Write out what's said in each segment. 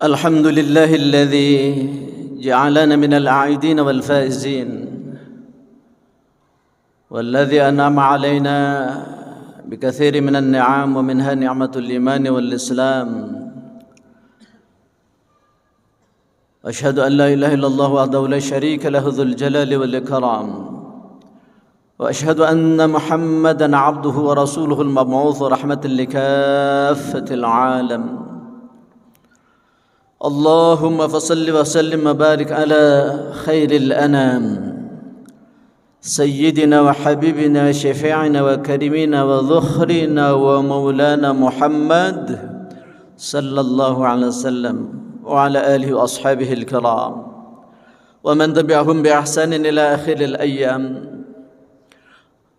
الحمد لله الذي جعلنا من العائدين والفائزين، والذي أنعم علينا بكثير من النعم، ومنها نعمة الإيمان والإسلام. أشهد أن لا إله إلا الله وحده لا شريك له ذو الجلال والإكرام وأشهد أن محمدا عبده ورسوله المبعوث رحمة لكافة العالم اللهم فصل وسلم وبارك على خير الأنام سيدنا وحبيبنا وشفيعنا وكريمنا وذخرنا ومولانا محمد صلى الله عليه وسلم وعلى آله وأصحابه الكرام ومن تبعهم بإحسان إلى آخر الأيام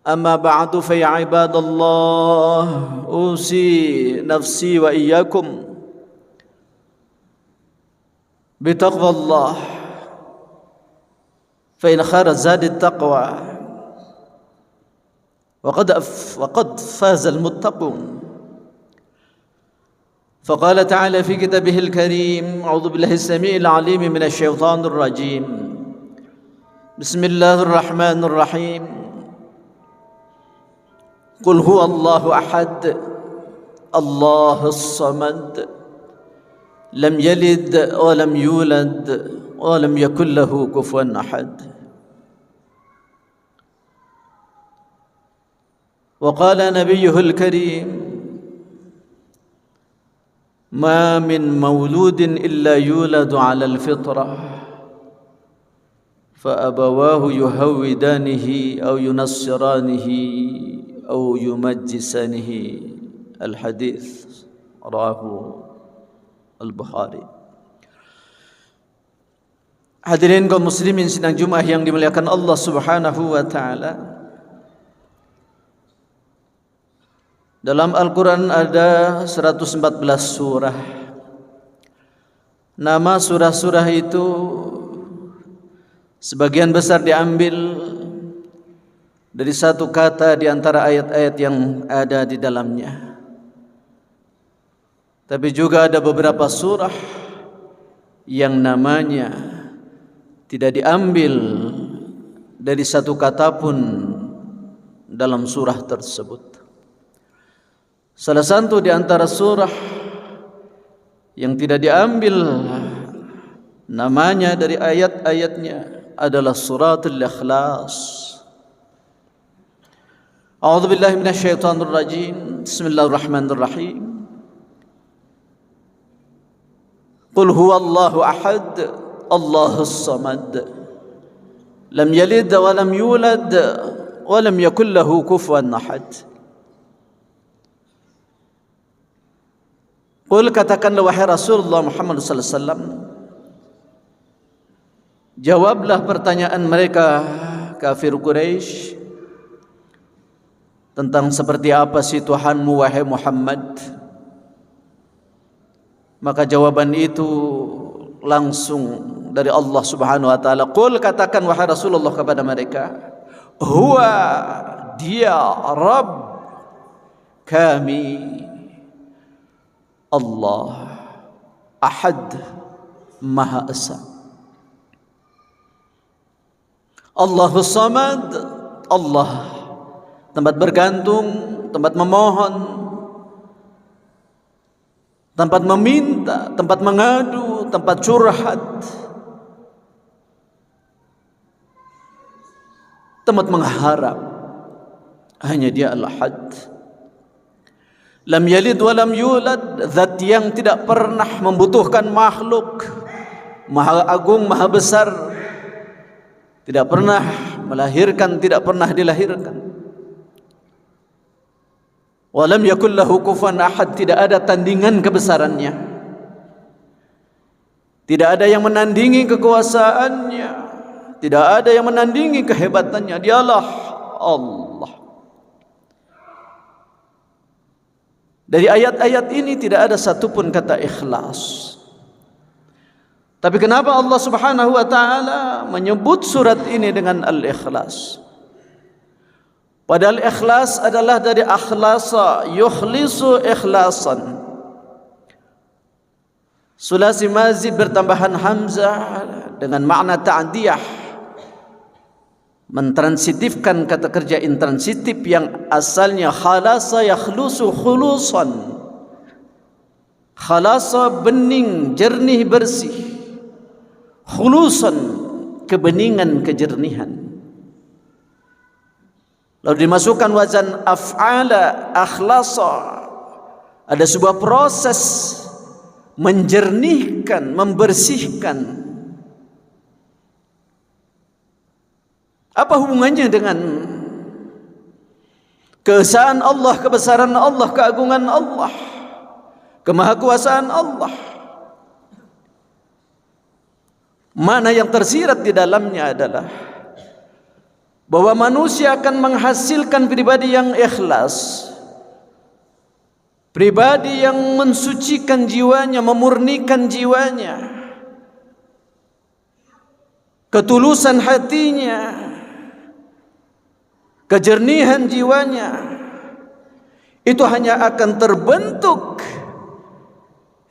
أما بعد فيا عباد الله أوصي نفسي وإياكم بتقوى الله فإن خير الزاد التقوى وقد فاز المتقون فقال تعالى في كتابه الكريم أعوذ بالله السميع العليم من الشيطان الرجيم بسم الله الرحمن الرحيم قل هو الله أحد الله الصمد لم يلد ولم يولد ولم يكن له كفوا أحد وقال نبيه الكريم ما من مولود إلا يولد على الفطرة فأبواه يهودانه أو ينصرانه أو يمجسانه الحديث رواه Al-Bukhari. Hadirin kaum muslimin sidang Jumat yang dimuliakan Allah Subhanahu wa taala. Dalam Al-Qur'an ada 114 surah. Nama surah-surah itu sebagian besar diambil dari satu kata di antara ayat-ayat yang ada di dalamnya. Tapi juga ada beberapa surah yang namanya tidak diambil dari satu kata pun dalam surah tersebut. Salah satu di antara surah yang tidak diambil namanya dari ayat-ayatnya adalah suratul Ikhlas. A'udzu billahi minasyaitonir rajim. Bismillahirrahmanirrahim. قل هو الله أحد الله الصمد لم يلد ولم يولد ولم يكن له كفوا أحد. Qul katakanlah wahai Rasulullah Muhammad sallallahu alaihi wasallam, jawablah pertanyaan mereka kafir Quraisy tentang seperti apa sih Tuhanmu wahai Muhammad. Maka jawaban itu langsung dari Allah Subhanahu wa taala. Qul katakan wahai Rasulullah kepada mereka, huwa dia Rabb kami Allah Ahad Maha Esa. Allahus Samad, Allah tempat bergantung, tempat memohon, tempat meminta, tempat mengadu, tempat curhat, tempat mengharap. Hanya Dia Al-Ahad. Lam yalid wa lam yulad, zat yang tidak pernah membutuhkan makhluk, Maha Agung, Maha Besar, tidak pernah melahirkan, tidak pernah dilahirkan. Walam yakul lahu kufuwan ahad, tidak ada tandingan kebesarannya, tidak ada yang menandingi kekuasaannya, tidak ada yang menandingi kehebatannya. Dialah Allah. Dari ayat-ayat ini tidak ada satupun kata ikhlas. Tapi kenapa Allah Subhanahu wa taala menyebut surat ini dengan Al-Ikhlas? Padahal ikhlas adalah dari akhlasa, yukhlisu ikhlasan. Sulasi mazid bertambahan hamzah dengan makna ta'diyah, mentransitifkan kata kerja intransitif yang asalnya khalasa yakhlusu khulusan. Khalasa bening, jernih, bersih. khulusan, kebeningan, kejernihan. Lalu dimasukkan wazan af'ala, akhlasa. Ada sebuah proses menjernihkan, membersihkan. Apa hubungannya dengan keesaan Allah, kebesaran Allah, keagungan Allah, kemahakuasaan Allah? Mana yang tersirat di dalamnya adalah bahwa manusia akan menghasilkan pribadi yang ikhlas, pribadi yang mensucikan jiwanya, memurnikan jiwanya, ketulusan hatinya, kejernihan jiwanya. Itu hanya akan terbentuk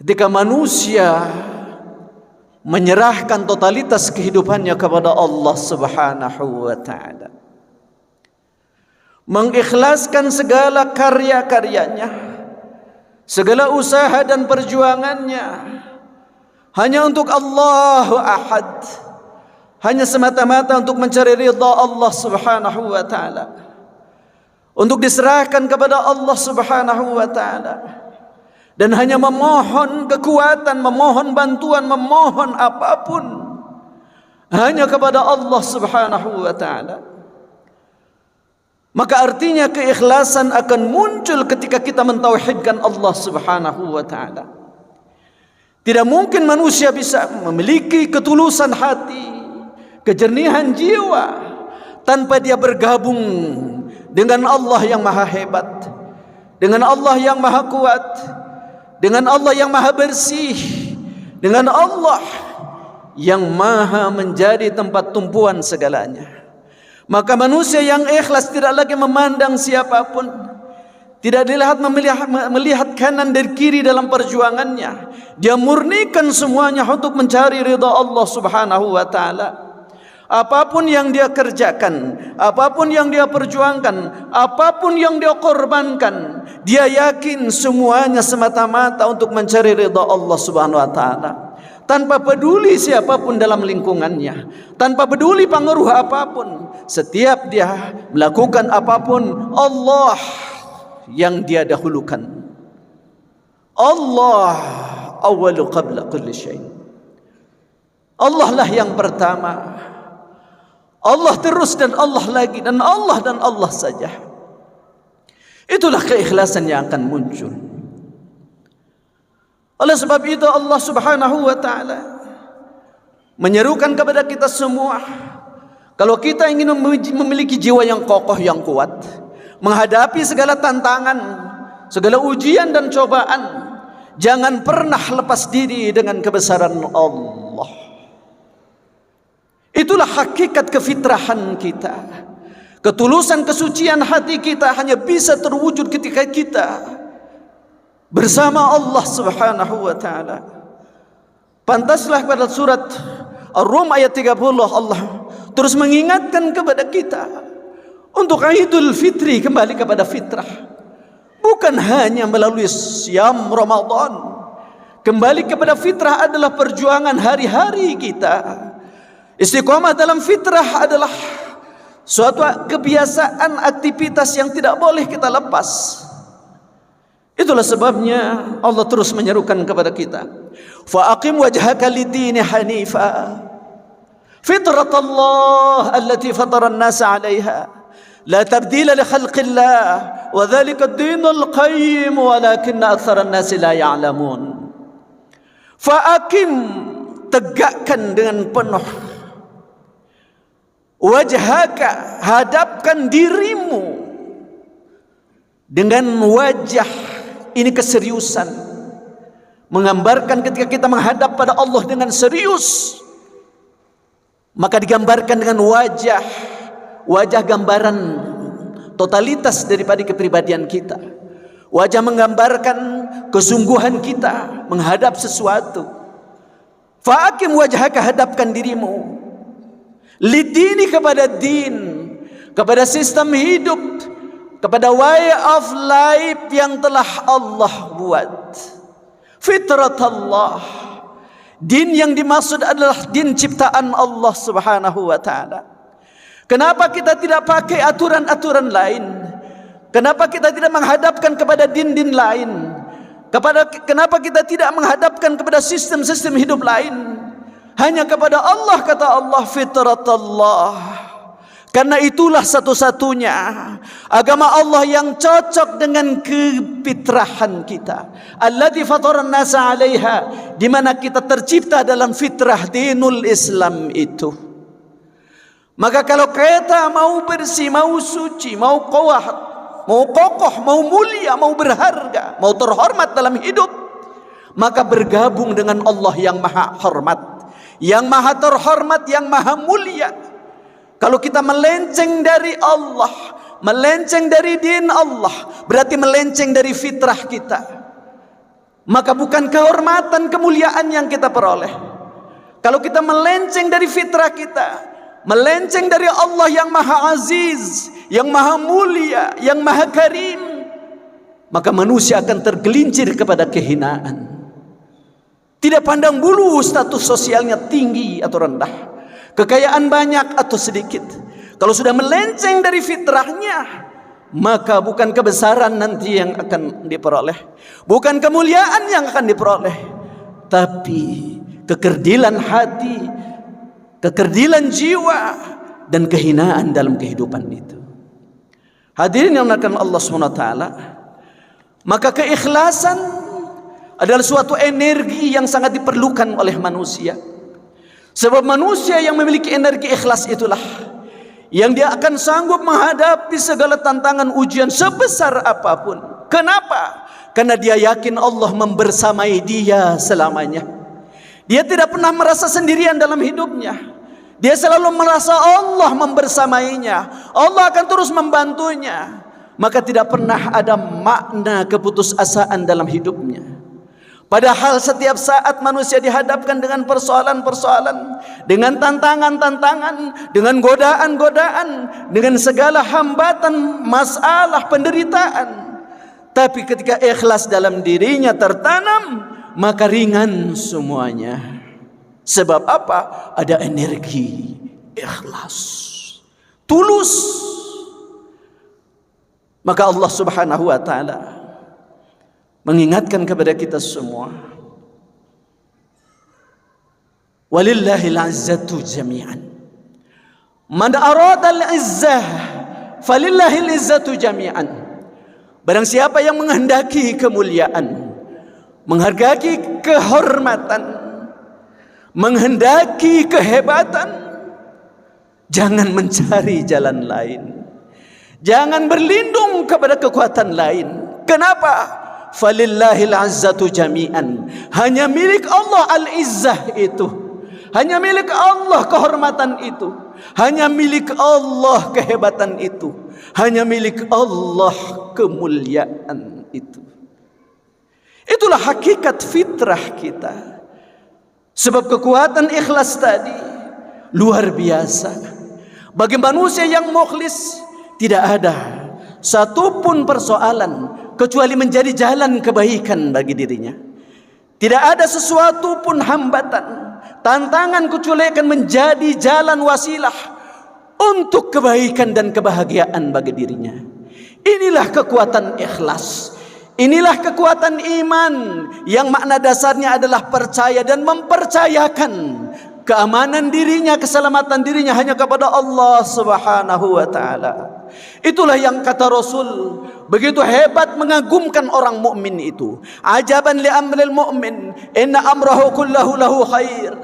ketika manusia menyerahkan totalitas kehidupannya kepada Allah Subhanahu wa ta'ala, mengikhlaskan segala karya-karyanya, segala usaha dan perjuangannya hanya untuk Allahu Ahad, hanya semata-mata untuk mencari ridha Allah Subhanahu wa ta'ala, untuk diserahkan kepada Allah Subhanahu wa ta'ala, dan hanya memohon kekuatan, memohon bantuan, memohon apapun hanya kepada Allah Subhanahu wa ta'ala. Maka artinya keikhlasan akan muncul ketika kita mentauhidkan Allah Subhanahu wa ta'ala. Tidak mungkin manusia bisa memiliki ketulusan hati, kejernihan jiwa tanpa dia bergabung dengan Allah yang maha hebat, dengan Allah yang maha kuat, dengan Allah yang maha bersih, dengan Allah yang maha menjadi tempat tumpuan segalanya. Maka manusia yang ikhlas tidak lagi memandang siapapun, tidak melihat kanan dan kiri dalam perjuangannya. Dia murnikan semuanya untuk mencari ridha Allah Subhanahu wa ta'ala. Apapun yang dia kerjakan, apapun yang dia perjuangkan, apapun yang dia korbankan, dia yakin semuanya semata-mata untuk mencari ridha Allah Subhanahu wa ta'ala. Tanpa peduli siapapun dalam lingkungannya, tanpa peduli pengaruh apapun, setiap dia melakukan apapun, Allah yang dia dahulukan. Allah awwalu qabla kulli syai'. Allah lah yang pertama, Allah terus dan Allah lagi, dan Allah saja. Itulah keikhlasan yang akan muncul. Oleh sebab itu Allah Subhanahu wa ta'ala menyerukan kepada kita semua, kalau kita ingin memiliki jiwa yang kokoh, yang kuat, menghadapi segala tantangan, segala ujian dan cobaan, jangan pernah lepas diri dengan kebesaran Allah. Itulah hakikat kefitrahan kita. Ketulusan kesucian hati kita hanya bisa terwujud ketika kita bersama Allah Subhanahu wa ta'ala. Pantaslah pada surat Ar-Rum ayat 30 Allah terus mengingatkan kepada kita untuk Idul Fitri kembali kepada fitrah. Bukan hanya melalui siam Ramadan. Kembali kepada fitrah adalah perjuangan hari-hari kita. Istiqomah dalam fitrah adalah suatu kebiasaan, aktivitas yang tidak boleh kita lepas. Itulah sebabnya Allah terus menyerukan kepada kita, fa aqim wajhaka lid-dini hanifa fitratallah allati fatara an-nasa 'alayha la tabdila li khalqillah wa dhalika ad-dinul qayyim walakinna aktsara an-nasi la ya'lamun. Fa aqim, tegakkan dengan penuh, wajhaka, hadapkan dirimu dengan wajah. Ini keseriusan, menggambarkan ketika kita menghadap pada Allah dengan serius, maka digambarkan dengan wajah, wajah gambaran totalitas daripada kepribadian kita. Wajah menggambarkan kesungguhan kita menghadap sesuatu. Fa'akim wajhaka, hadapkan dirimu lidini, kepada din, kepada sistem hidup, kepada way of life yang telah Allah buat. Fitrat Allah, Din yang dimaksud adalah din ciptaan Allah Subhanahu wa taala. Kenapa kita tidak pakai aturan-aturan lain? Kenapa kita tidak menghadapkan kepada din-din lain? Kenapa kita tidak menghadapkan kepada sistem-sistem hidup lain? Hanya kepada Allah, kata Allah, fitratallah. Karena itulah satu-satunya agama Allah yang cocok dengan kefitrahan kita. Allati fataran nasa 'alaiha, di mana kita tercipta dalam fitrah dinul Islam itu. Maka kalau kita mau bersih, mau suci, mau qawah, mau kokoh, mau mulia, mau berharga, mau terhormat dalam hidup, maka bergabung dengan Allah yang maha hormat, yang maha terhormat, yang maha mulia. Kalau kita melenceng dari Allah, melenceng dari din Allah, berarti melenceng dari fitrah kita. Maka bukan kehormatan, kemuliaan yang kita peroleh. Kalau kita melenceng dari fitrah kita, melenceng dari Allah yang maha aziz, yang maha mulia, yang maha karim, maka manusia akan tergelincir kepada kehinaan. Tidak pandang bulu status sosialnya tinggi atau rendah, kekayaan banyak atau sedikit. Kalau sudah melenceng dari fitrahnya, maka bukan kebesaran nanti yang akan diperoleh, bukan kemuliaan yang akan diperoleh, tapi kekerdilan hati, kekerdilan jiwa, dan kehinaan dalam kehidupan itu. Hadirin yang dimuliakan Allah SWT, maka keikhlasan adalah suatu energi yang sangat diperlukan oleh manusia. Sebab manusia yang memiliki energi ikhlas itulah yang dia akan sanggup menghadapi segala tantangan ujian sebesar apapun. Kenapa? Karena dia yakin Allah membersamai dia selamanya. Dia tidak pernah merasa sendirian dalam hidupnya. Dia selalu merasa Allah membersamainya. Allah akan terus membantunya. Maka tidak pernah ada makna keputusasaan dalam hidupnya. Padahal setiap saat manusia dihadapkan dengan persoalan-persoalan, dengan tantangan-tantangan, dengan godaan-godaan, dengan segala hambatan, masalah, penderitaan. Tapi ketika ikhlas dalam dirinya tertanam, maka ringan semuanya. Sebab apa? Ada energi ikhlas, tulus. Maka Allah Subhanahu wa taala mengingatkan kepada kita semua, walillahil izzatu jami'an, man arada al-izzah falillahil izzatu jami'an. Barang siapa yang menghendaki kemuliaan, menghargai kehormatan, menghendaki kehebatan, jangan mencari jalan lain, jangan berlindung kepada kekuatan lain. Kenapa? Falillahil izzatu jami'an. Hanya milik Allah al-izzah itu, hanya milik Allah kehormatan itu, hanya milik Allah kehebatan itu, hanya milik Allah kemuliaan itu. Itulah hakikat fitrah kita. Sebab kekuatan ikhlas tadi luar biasa. Bagi manusia yang mukhlis, tidak ada satupun persoalan kecuali menjadi jalan kebaikan bagi dirinya. Tidak ada sesuatu pun hambatan, tantangan, kecuali akan menjadi jalan wasilah untuk kebaikan dan kebahagiaan bagi dirinya. Inilah kekuatan ikhlas. Inilah kekuatan iman yang makna dasarnya adalah percaya dan mempercayakan keamanan dirinya, keselamatan dirinya hanya kepada Allah Subhanahu wa taala. Itulah yang kata Rasul, begitu hebat mengagumkan orang mukmin itu. Ajaban li amril mu'min, inna amrahu kullahu lahu khair,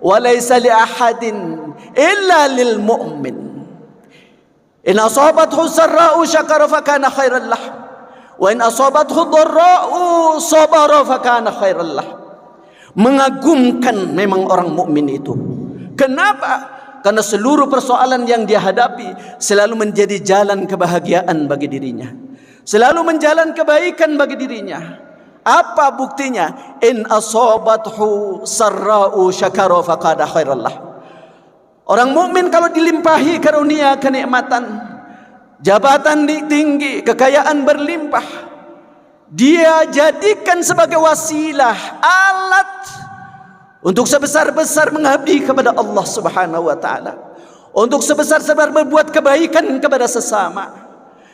wa laysa li ahadin illa lil mu'min. In asabathu sarra'u syakara fa kana khairan lah, wa in asabathu dharra'u sabara fa kana khairan lah. Mengagumkan memang orang mukmin itu. Kenapa? Karena seluruh persoalan yang dia hadapi selalu menjadi jalan kebahagiaan bagi dirinya, selalu menjalan kebaikan bagi dirinya. Apa buktinya? In asabathu sarra'u syakara faqad khairallah. Orang mukmin kalau dilimpahi karunia kenikmatan, jabatan tinggi, kekayaan berlimpah, dia jadikan sebagai wasilah, alat untuk sebesar-besar mengabdi kepada Allah Subhanahu wa taala, untuk sebesar-besar berbuat kebaikan kepada sesama.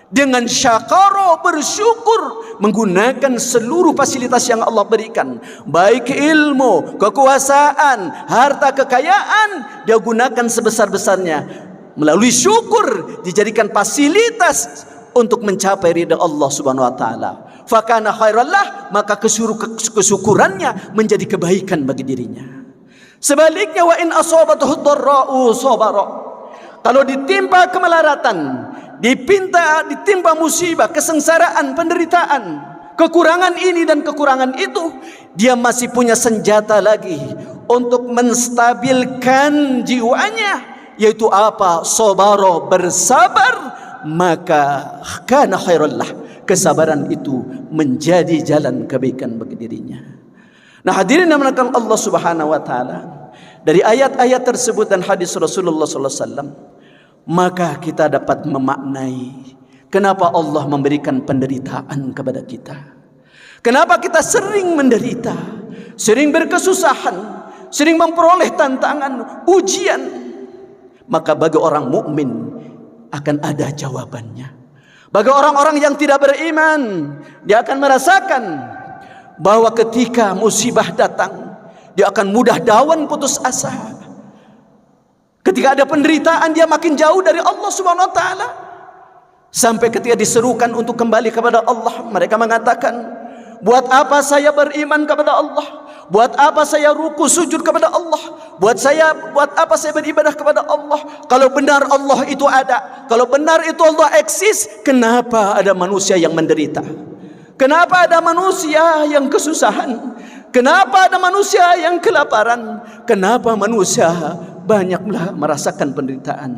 Dengan syakara, bersyukur, menggunakan seluruh fasilitas yang Allah berikan, baik ilmu, kekuasaan, harta, kekayaan, dia gunakan sebesar-besarnya. Melalui syukur dijadikan fasilitas untuk mencapai ridha Allah Subhanahu wa taala. Fakana khairallah, maka kesyukurannya menjadi kebaikan bagi dirinya. Sebaliknya, wa in asabatuhu dharra'u sabara, kalau ditimpa kemelaratan, ditimpa musibah, kesengsaraan, penderitaan, kekurangan ini dan kekurangan itu, dia masih punya senjata lagi untuk menstabilkan jiwanya, yaitu apa? Sabara, bersabar. Maka kana khairallah, kesabaran itu menjadi jalan kebaikan bagi dirinya. Nah, hadirin yang dimuliakan Allah Subhanahu wa taala, dari ayat-ayat tersebut dan hadis Rasulullah sallallahu alaihi wasallam, maka kita dapat memaknai kenapa Allah memberikan penderitaan kepada kita. Kenapa kita sering menderita, sering berkesusahan, sering memperoleh tantangan, ujian. Maka bagi orang mukmin akan ada jawabannya. Bagi orang-orang yang tidak beriman, dia akan merasakan bahwa ketika musibah datang, dia akan mudah dawan putus asa. Ketika ada penderitaan, dia makin jauh dari Allah Subhanahu wa taala. Sampai ketika diserukan untuk kembali kepada Allah, mereka mengatakan, buat apa saya beriman kepada Allah? Buat apa saya ruku sujud kepada Allah? Buat apa saya beribadah kepada Allah? Kalau benar Allah itu ada, kalau benar itu Allah eksis, kenapa ada manusia yang menderita? Kenapa ada manusia yang kesusahan? Kenapa ada manusia yang kelaparan? Kenapa manusia banyaklah merasakan penderitaan?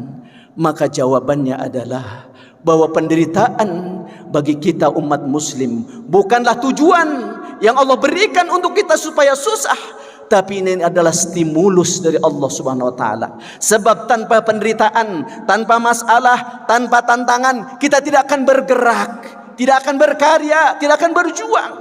Maka jawabannya adalah bahwa penderitaan bagi kita umat muslim bukanlah tujuan yang Allah berikan untuk kita supaya susah, tapi ini adalah stimulus dari Allah Subhanahu wa taala. Sebab tanpa penderitaan, tanpa masalah, tanpa tantangan, kita tidak akan bergerak, tidak akan berkarya, tidak akan berjuang,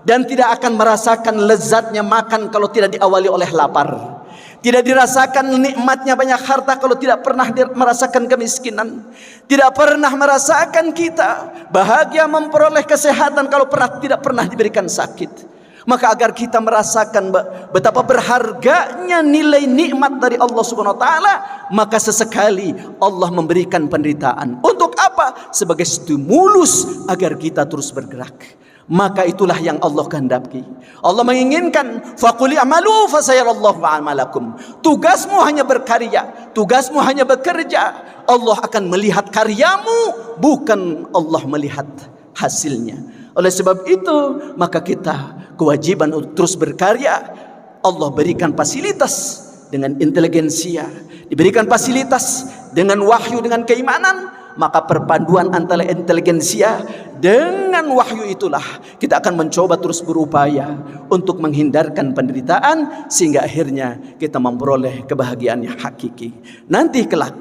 dan tidak akan merasakan lezatnya makan kalau tidak diawali oleh lapar. Tidak dirasakan nikmatnya banyak harta kalau tidak pernah merasakan kemiskinan. Tidak pernah merasakan kita bahagia memperoleh kesehatan kalau tidak pernah diberikan sakit. Maka agar kita merasakan betapa berharganya nilai nikmat dari Allah Subhanahu wa taala, maka sesekali Allah memberikan penderitaan. Untuk apa? Sebagai stimulus agar kita terus bergerak. Maka itulah yang Allah kehendaki. Allah menginginkan faqul i'malu fasayarallahu a'malakum. Tugasmu hanya berkarya, tugasmu hanya bekerja. Allah akan melihat karyamu, bukan Allah melihat hasilnya. Oleh sebab itu, maka kita kewajiban untuk terus berkarya. Allah berikan fasilitas dengan inteligensia, diberikan fasilitas dengan wahyu, dengan keimanan. Maka perpaduan antara inteligensia dengan wahyu itulah kita akan mencoba terus berupaya untuk menghindarkan penderitaan, sehingga akhirnya kita memperoleh kebahagiaan yang hakiki. Nanti kelak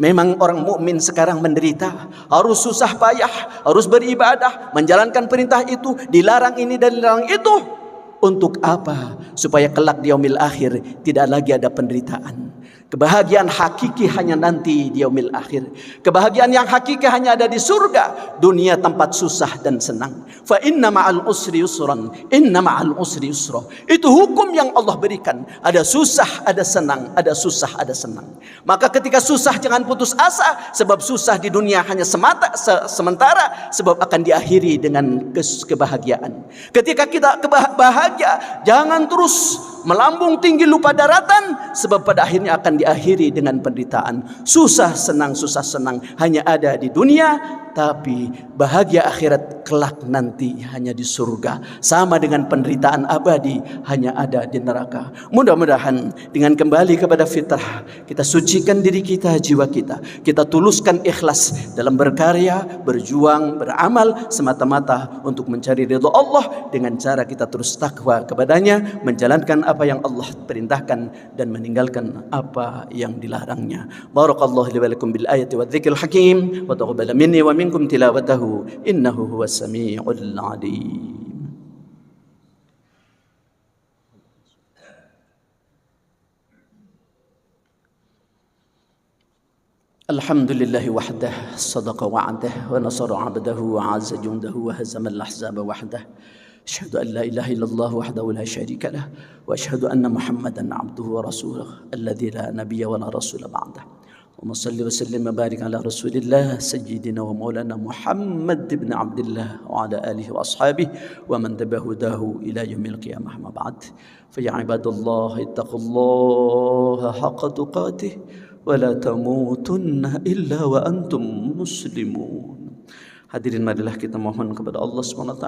memang orang mukmin sekarang menderita, harus susah payah, harus beribadah, menjalankan perintah itu, dilarang ini dan dilarang itu. Untuk apa? Supaya kelak di yaumil akhir tidak lagi ada penderitaan. Kebahagiaan hakiki hanya nanti di yaumil akhir. Kebahagiaan yang hakiki hanya ada di surga. Dunia tempat susah dan senang. Fa inna ma'al usri yusran, inna ma'al usri yusra. Itu hukum yang Allah berikan. Ada susah, ada senang, ada susah, ada senang. Maka ketika susah jangan putus asa, sebab susah di dunia hanya sementara, sebab akan diakhiri dengan kebahagiaan. Ketika kita bahagia, jangan terus melambung tinggi lupa daratan, sebab pada akhirnya akan diakhiri dengan penderitaan. Susah senang hanya ada di dunia, tapi bahagia akhirat kelak nanti hanya di surga. Sama dengan penderitaan abadi hanya ada di neraka. Mudah-mudahan dengan kembali kepada fitrah, kita sucikan diri kita, jiwa kita, kita tuluskan ikhlas dalam berkarya, berjuang, beramal semata-mata untuk mencari ridha Allah, dengan cara kita terus takwa kepadanya, menjalankan apa yang Allah perintahkan dan meninggalkan apa yang dilarangnya. Barakallahu li wa lakum bil ayati wa dzikril hakim wa taqabbal minni wa minkum tilawatahu innahu huwas samiul alim. الحمد لله وحده صدق وعده ونصر عبده وعز جنده وهزم الأحزاب وحده. أشهد أن لا إله إلا الله وحده لا شريك له، وأشهد أن محمدا عبده ورسوله الذي لا نبي ولا رسول بعده. اللهم صل وسلم وبارك على رسول الله سيدنا ومولانا محمد بن عبد الله وعلى آله وأصحابه ومن تبع هداه إلى يوم القيامة. ما بعد، فيا عباد الله اتقوا الله حق تقاته ولا تموتن إلا وأنتم مسلمون. Hadirin, marilah kita mohon kepada Allah SWT,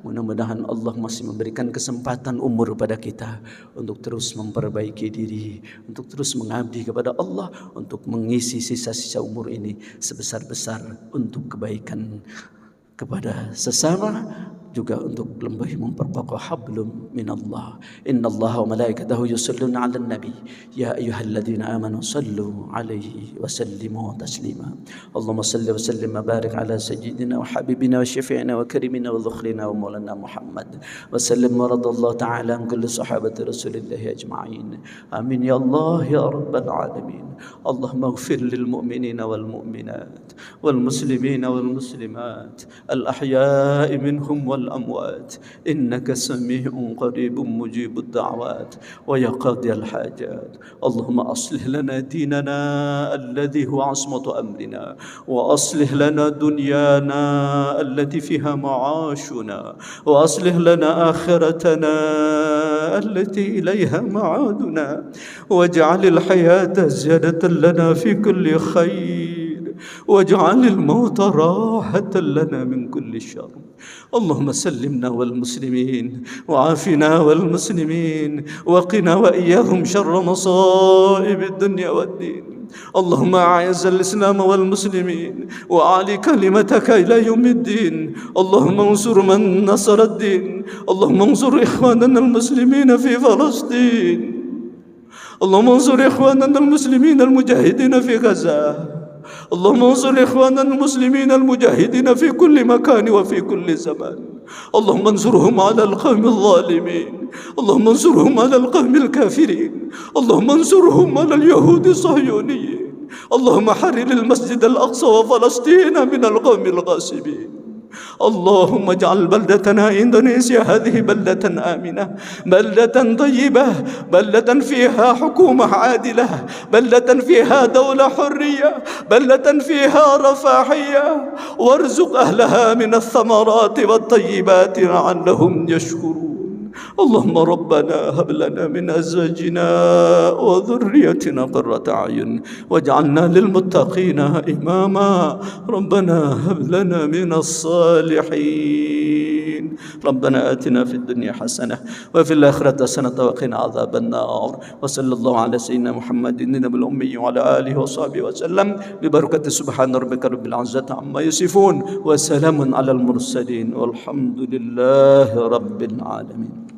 mudah-mudahan Allah masih memberikan kesempatan umur pada kita untuk terus memperbaiki diri, untuk terus mengabdi kepada Allah, untuk mengisi sisa-sisa umur ini sebesar-besar untuk kebaikan kepada sesama, juga untuk lebih memperkokoh hablum minallah. Innallaha wa malaikatahu yusalluna 'alan nabi ya ayyuhalladzina amanu sallu 'alaihi wa sallimu taslima. Allahumma salli wa sallim wa barik ala sayyidina wa habibina wa syafi'ina wa karimina wa dhukhrina wa maulana Muhammad wa sallim wa radallahu ta'ala an kulli sahabati rasulillah ajma'in. Amin ya Allah ya rabbal alamin. Allahumma ighfir lil mu'minina wal mu'minat wal muslimina wal muslimat al ahya'i minhum wal الأموات إنك سميع قريب مجيب الدعوات ويا قاضي الحاجات. اللهم أصلح لنا ديننا الذي هو عصمة أمرنا، وأصلح لنا دنيانا التي فيها معاشنا، وأصلح لنا آخرتنا التي إليها معادنا، واجعل الحياة زيادة لنا في كل خير، واجعل الموت راحة لنا من كل شر. اللهم سلمنا والمسلمين وعافنا والمسلمين وقنا وإياهم شر مصائب الدنيا والدين. اللهم أعز الإسلام والمسلمين وأعلي كلمتك إلى يوم الدين. اللهم انصر من نصر الدين. اللهم انصر إخواننا المسلمين في فلسطين. اللهم انصر إخواننا المسلمين المجاهدين في غزة. اللهم انصر إخواننا المسلمين المجاهدين في كل مكان وفي كل زمان. اللهم انصرهم على القوم الظالمين. اللهم انصرهم على القوم الكافرين. اللهم انصرهم على اليهود الصهيونيين. اللهم حرر المسجد الأقصى وفلسطين من القوم الغاصبين. اللهم اجعل بلدتنا إندونيسيا هذه بلدة آمنة، بلدة طيبة، بلدة فيها حكومة عادلة، بلدة فيها دولة حرية، بلدة فيها رفاهية، وارزق أهلها من الثمرات والطيبات لعلهم يشكرون. اللهم ربنا هب لنا من أزواجنا وذريتنا قرة أعين واجعلنا للمتقين إماما. ربنا هب لنا من الصالحين. ربنا آتنا في الدنيا حسنة وفي الآخرة حسنة وقنا عذاب النار. وصلى الله على سيدنا محمد النبي الأمي وعلى آله وصحبه وسلم ببركة سبحان ربك رب العزة عما يصفون وسلام على المرسلين والحمد لله رب العالمين.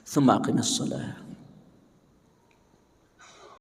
ثم أقم الصلاة.